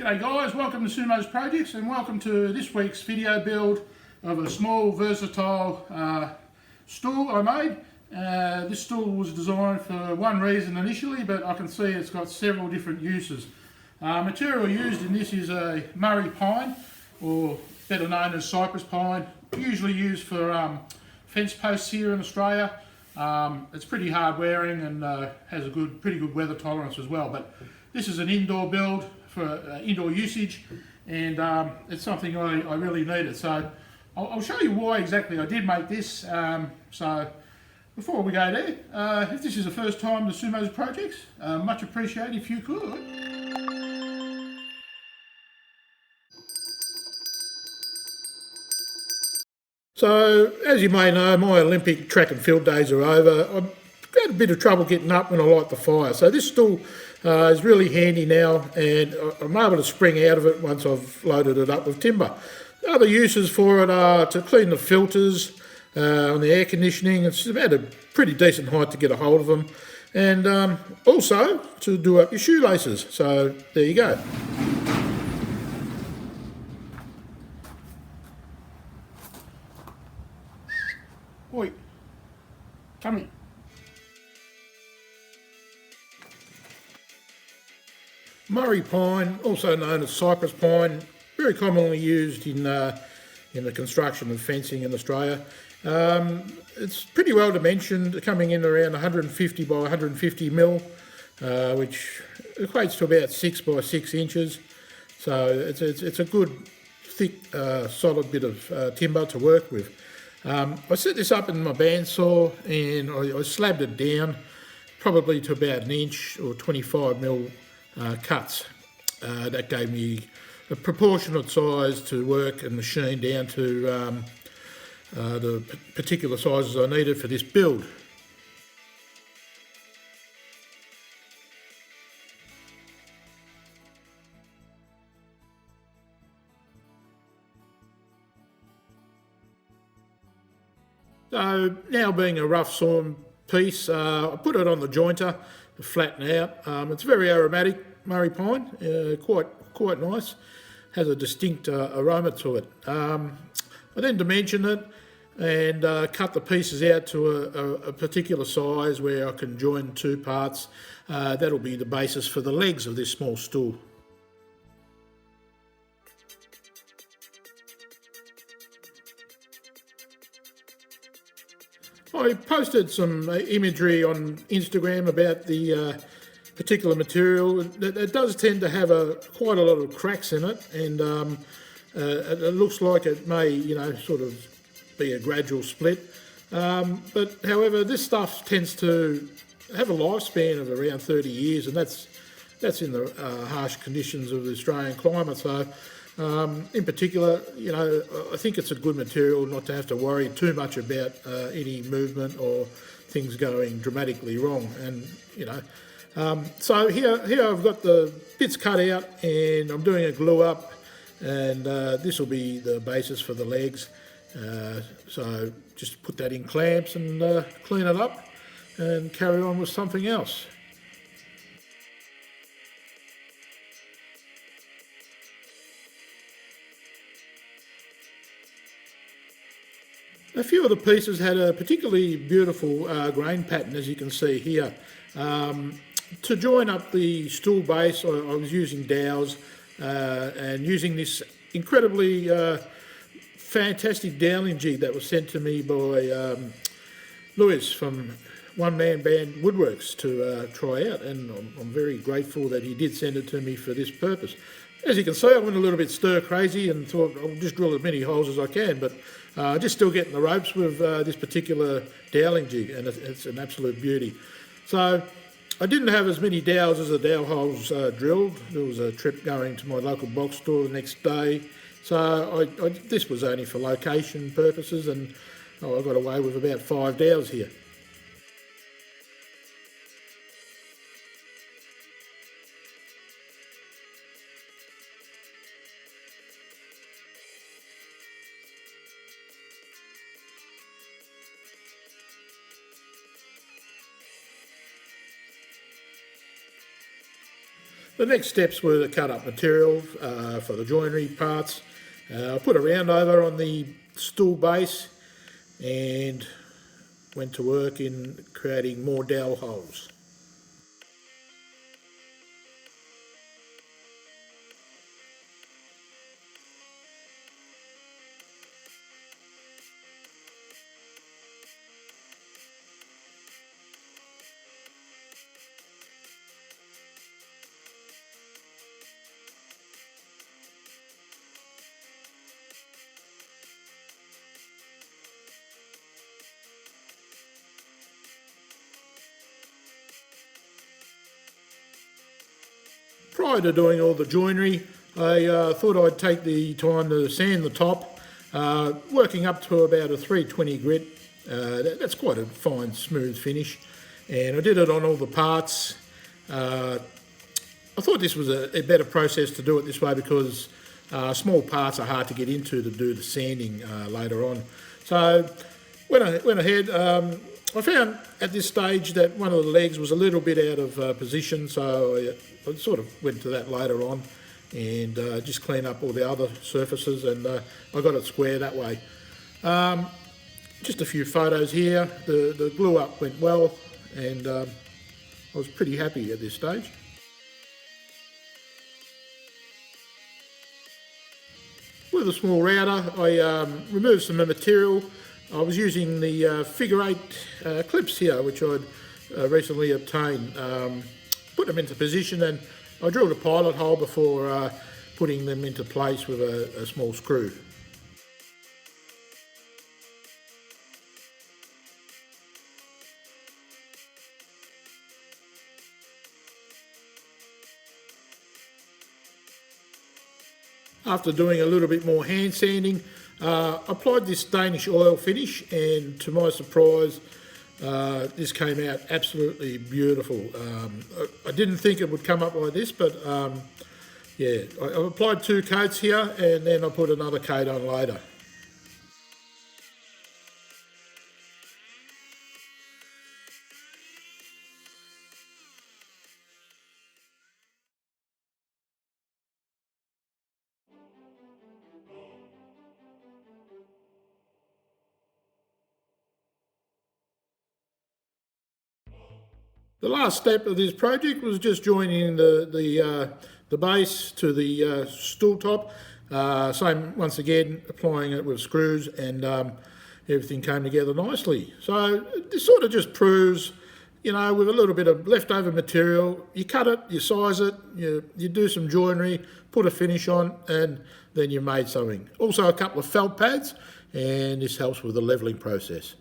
G'day guys, welcome to Sumo's Projects and welcome to this week's video build of a small versatile stool I made. This stool was designed for one reason initially, but I can see it's got several different uses. Material used in this is a Murray pine, or better known as cypress pine, usually used for fence posts here in Australia. It's pretty hard wearing and has a pretty good weather tolerance as well, but this is an indoor build for indoor usage, and it's something I really needed. So I'll show you why exactly I did make this. So before we go there, if this is the first time to Sumo's Projects, much appreciated if you could. So, as you may know, my Olympic track and field days are over. I've had a bit of trouble getting up when I light the fire. So this stool is really handy now, and I'm able to spring out of it once I've loaded it up with timber. Other uses for it are to clean the filters on the air conditioning. It's about a pretty decent height to get a hold of them. And also to do up your shoelaces. So there you go. Oi, come here. Murray pine, also known as cypress pine, very commonly used in the construction of fencing in Australia. It's pretty well dimensioned, coming in around 150 by 150 mil, which equates to about 6 by 6 inches. So it's a good, thick, solid bit of timber to work with. I set this up in my bandsaw and I slabbed it down probably to about 1 inch or 25 mil cuts. That gave me a proportionate size to work and machine down to the particular sizes I needed for this build. So now, being a rough sawn piece, I put it on the jointer to flatten out. It's very aromatic, Murray pine, quite nice. Has a distinct aroma to it. I then dimension it and cut the pieces out to a particular size where I can join two parts. That'll be the basis for the legs of this small stool. I posted some imagery on Instagram about the particular material. It does tend to have quite a lot of cracks in it, and it looks like it may, sort of be a gradual split. But however, this stuff tends to have a lifespan of around 30 years, and that's in the harsh conditions of the Australian climate. So in particular, I think it's a good material not to have to worry too much about any movement or things going dramatically wrong. And so here I've got the bits cut out, and I'm doing a glue up, and this will be the basis for the legs. So just put that in clamps and clean it up and carry on with something else. A few of the pieces had a particularly beautiful grain pattern, as you can see here. To join up the stool base, I was using dowels and using this incredibly fantastic doweling jig that was sent to me by Lewis from One Man Band Woodworks to try out, and I'm very grateful that he did send it to me for this purpose. As you can see, I went a little bit stir crazy and thought I'll just drill as many holes as I can, but just still getting the ropes with this particular doweling jig, and it's an absolute beauty. So I didn't have as many dowels as the dowel holes drilled. There was a trip going to my local box store the next day, so this was only for location purposes, and I got away with about 5 dowels here. The next steps were to cut up material for the joinery parts. I put a round over on the stool base and went to work in creating more dowel holes. Prior to doing all the joinery, I thought I'd take the time to sand the top, working up to about a 320 grit. That's quite a fine, smooth finish, and I did it on all the parts. I thought this was a better process to do it this way because small parts are hard to get into to do the sanding later on. So went ahead. I found at this stage that one of the legs was a little bit out of position, so I sort of went to that later on and just clean up all the other surfaces, and I got it square that way. Just a few photos here. The glue up went well, and I was pretty happy at this stage. With a small router, I removed some material. I was using the figure 8 clips here, which I'd recently obtained. Put them into position, and I drilled a pilot hole before putting them into place with a small screw. After doing a little bit more hand sanding, applied this Danish oil finish, and to my surprise, this came out absolutely beautiful. I didn't think it would come up like this, but yeah, I applied 2 coats here, and then I put another coat on later. The last step of this project was just joining the base to the stool top. Same once again, applying it with screws, and everything came together nicely. So this sort of just proves, you know, with a little bit of leftover material, you cut it, you size it, you do some joinery, put a finish on, and then you made something. Also a couple of felt pads, and this helps with the levelling process.